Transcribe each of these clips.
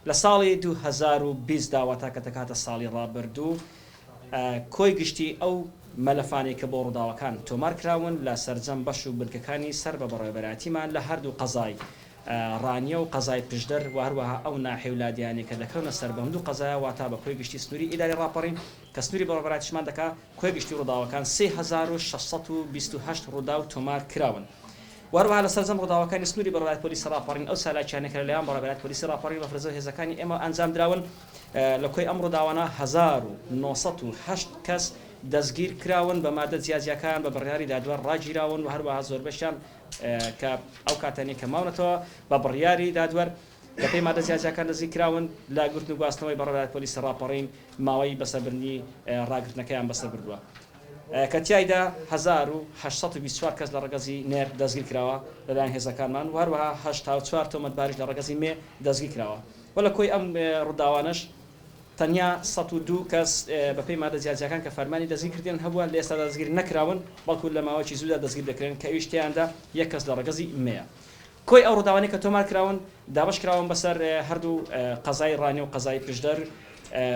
لە ساڵی 2020 داواتە کە دەکاتە ساڵی ڕابردوو کۆی گشتی ئەو مەلەفانی کە بۆ ڕووداوەکان تۆمار کراون لە سەرجەم بەش و بنکەکانی سەر بە بەڕێوەبەراتیمان لە هەردوو قەزای ڕانیە و قەزای پشدەر و هەروەها ئەو ناحێولادیانی کە دەکەونە سەر بە هەموو قەزایە واتا بە کۆی گشتی سنووری ئیداری ڕاپەڕین کە سنووری بەڕێوەبەراتیشمان دەکا کۆی گشتی ڕووداوەکان 3628 ڕوودا و تۆمار کراون. وەروەها لە سەرجەم ڕووداوەکانی سنووری بەڕێوەبەرات پۆلیسی ڕاپەڕین ئەو سالاکیانە کە لەلایەن بەڕێوەبەرات پۆلیسی ڕاپەڕین بە فرزە هێزەکانی ئێمە ئەنجام دراون لە کۆی ئەم ڕووداوانە 1908 کەس دەستگیر کراون بە مادە جیاجیەکان بە بڕیاری دادوەر ڕاگیراون و هەروەها زۆربەشیان کە ئەو کاتانی کە ماونەتەوە بە بڕیاری دادوەر لە پێی مادە جیاجیەکان دەستگیر کراون لا گرتن و گواستنەوەی بەڕێوەبەرات پۆلیسی ڕاپەڕین ماوەی بەسەربردنی ڕاگرتنەکەیان بەسەر بردووە. کە تیایدا 1824 کەس لە ڕگەزی نێر دەستگیر کراوە لەلایەن هێزەکانمان و هەروەها 84 تۆمەتباریش لە ڕگەزی مێ دەستگیر کراوە. وە لە کۆی ئەم ڕووداوانەش تەنیا 102 کەس بەپێی مادە جیاجیەکان کە فەرمانی دەستگیرکردن هەبووە لە ئێستا دەستگیر نەکراون بەڵکو لە ماوەیەکی زوودا دەستگیر دەکرێن کە ئەویشتیاندا یەک کەس لە ڕگەزی مەیە. کۆی ئەو ڕووداوانەی کە تۆمار کراون دابش کراون بەسەر هەردوو قەزای ڕانی و قەزای پشدەر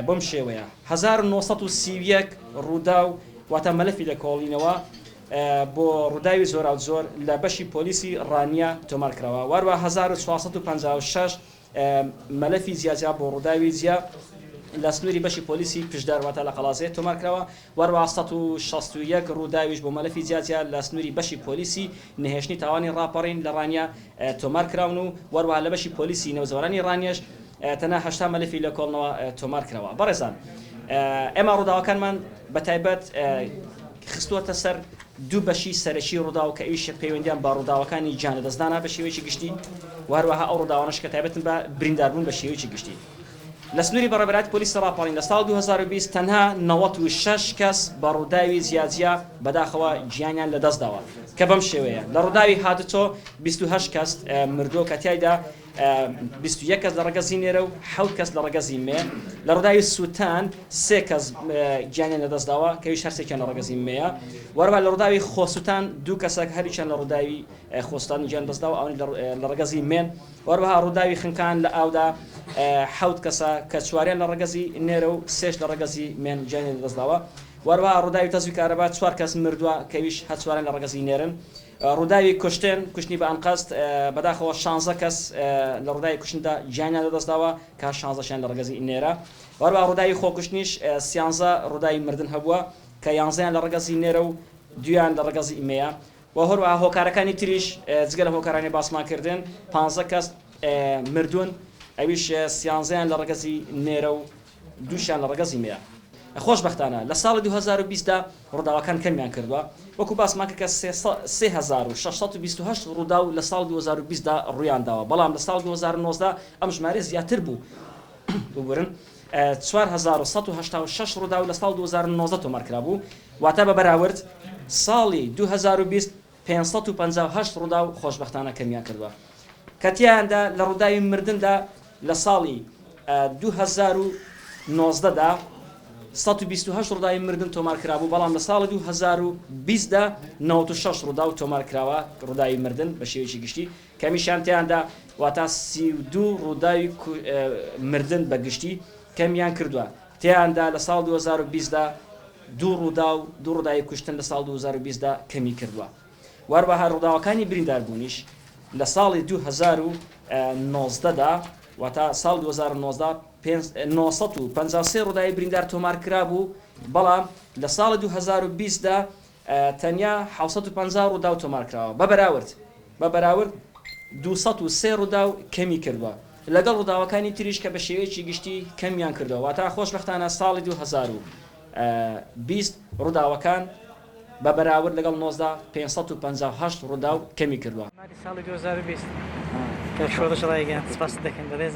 بەم شێوەیە 1931 ڕوودا و واتە مەلەفی لە کۆڵینەوە بۆ ڕووداوی زۆر زۆر لە بەشی پۆلیسی ڕانیە تۆمار کراوە وەروە 1456 مەلەفی زیاجیا بۆ ڕووداوی جیا لە سنووری بەشی پۆلیسی پشدارواتە لە قەڵازێ تۆمار کراوە وەروە 161 ڕووداویش بۆ مەلەفی جیاجیا لە سنووری بەشی پۆلیسی نهێشتنی تاوانی ڕاپەڕین لە ڕانیە تۆمار کراون و وەروە لە بەشی پۆلیسی نەوزەوەرانی ڕانیەش تەنها 8 مەلەفی لە کۆڵنەوە تۆمار کراوە. بەڕێزان ئێمە ڕووداوەکانمان بەتایبەت خستووەتە سەر دوو بەشی سەرەکی ڕوودا و کە ئیش پەیوەندیان با ڕووداوەکانی گیانە دەستدانا بە شێوەیەکی گشتی و هەروەها ئەو ڕووداوانەش کە تایبەتن بە برینداربوون بە شێوەیەکی گشتی. لە سنووری بەڕێوەبەرات پۆلیسی ڕاپەڕین لە ساڵ 2020 تەنها 96 کەس بە ڕووداوی زیاجیا بەداخەوە گیانیان لەدەست داوە کە بەم شێوەیە لە ڕووداوی هاتوچۆ 28 کەس مردووە کە تیایدا 21 کەس لە ڕگەزی نێرە و 7 کەس لە ڕگەزی مێ لە ڕووداوی سووتان 3 کەس گیانیان لەدەستداوە کە هیچ هەرسێکیان لە ڕگەزی مەیە وەروە لە ڕووداوی خۆسووتان 2 کەسێک هەریچیان لە ڕووداوی خۆستان گیان دەستداوە ئەوەی لە ڕگەزی مێن وەروەها ڕووداوی خنکان لە ئاودا 7 کەسە کە چواریان لە ڕگەزی نێرە و 3 لە ڕگەزی مێن گیانیان لەدەستداوە وەروەها ڕووداوی تەزوی کارەبا 4 کەس مردووە کە هیچ هەچواران لە ڕگەزی نێرن ڕووداوی کوشتن کوشتنی بە ئەنقەست بەداخەوە 16 کەس لە ڕووداوی کوشتندا گیانیان لەدەستداوە کە 16شیان لە ڕگەزی نێرە وەروەها ڕووداوی خۆکوشتنیش 13 ڕووداوی مردن هەبووە کە 11یان لە ڕگەزی نێرە و 2یان لە ڕگەزی ئیمەیە و هەروەها هۆکارەکانی تریش جگە لە هۆکارانی باسمان کردن 15 کەس مردوون ئەویش 13یان لە ڕگەزی نێرە و 2شیان لە ڕگەزی ئیمەیە. خۆشبەختانە لە ساڵی 2020دا ڕووداوەکان کەمیان کردووە وەکو باسمان کرد کە 3628 ڕوودا و لە ساڵ 2020دا ڕوویانداوە بەڵام لە ساڵ 2019 ئەم ژمارە زیاتر بوو ببرن 4186 ڕوودا و لە ساڵ 2019 تۆمار کرابوو واتە بە بەراورد ساڵی 2020 558 ڕوودا و خۆشبەختانە کەمیان کردووە کە تیایاندا لە ڕووداوی مردندا لە ساڵی 2019دا 128 ڕووداوی مردن تۆمار کرابوو بەڵام لە ساڵی 2020دا 96 ڕوودا و تۆمار کراوە ڕووداوی مردن بە شێوەیەکی گشتی کەمیشیان تیاندا واتە 32 ڕووداوی مردن بە گشتی کەمیان کردووە تیاندا لە ساڵ 2020دا 2 ڕوودا و 2 ڕووداوی کوشتن لە ساڵ 2020دا کەمی کردووە وەروەها ڕووداوەکانی برینداربوونیش لە ساڵی 2019دا واتە ساڵ 2019 953 ڕووداوی بریندار تۆمار کرابوو بەڵام لە ساڵی 2020دا تەنیا 750 ڕوودا و تۆمار کراوە بە بەراورد 203 ڕوودا و کەمی کردووە لەگەڵ ڕووداوەکانی تریش کە بە شێوەیەکی گشتی کەمیان کردەوە واتە خۆشبەختانە ساڵی 2020 ڕووداوەکان بە بەراورد لەگەڵ 558 ڕوودا و کەمی کردووە. ساڵی 2020 کە شۆ دەشڵایگەیان سپاس دەکەن بەڕێز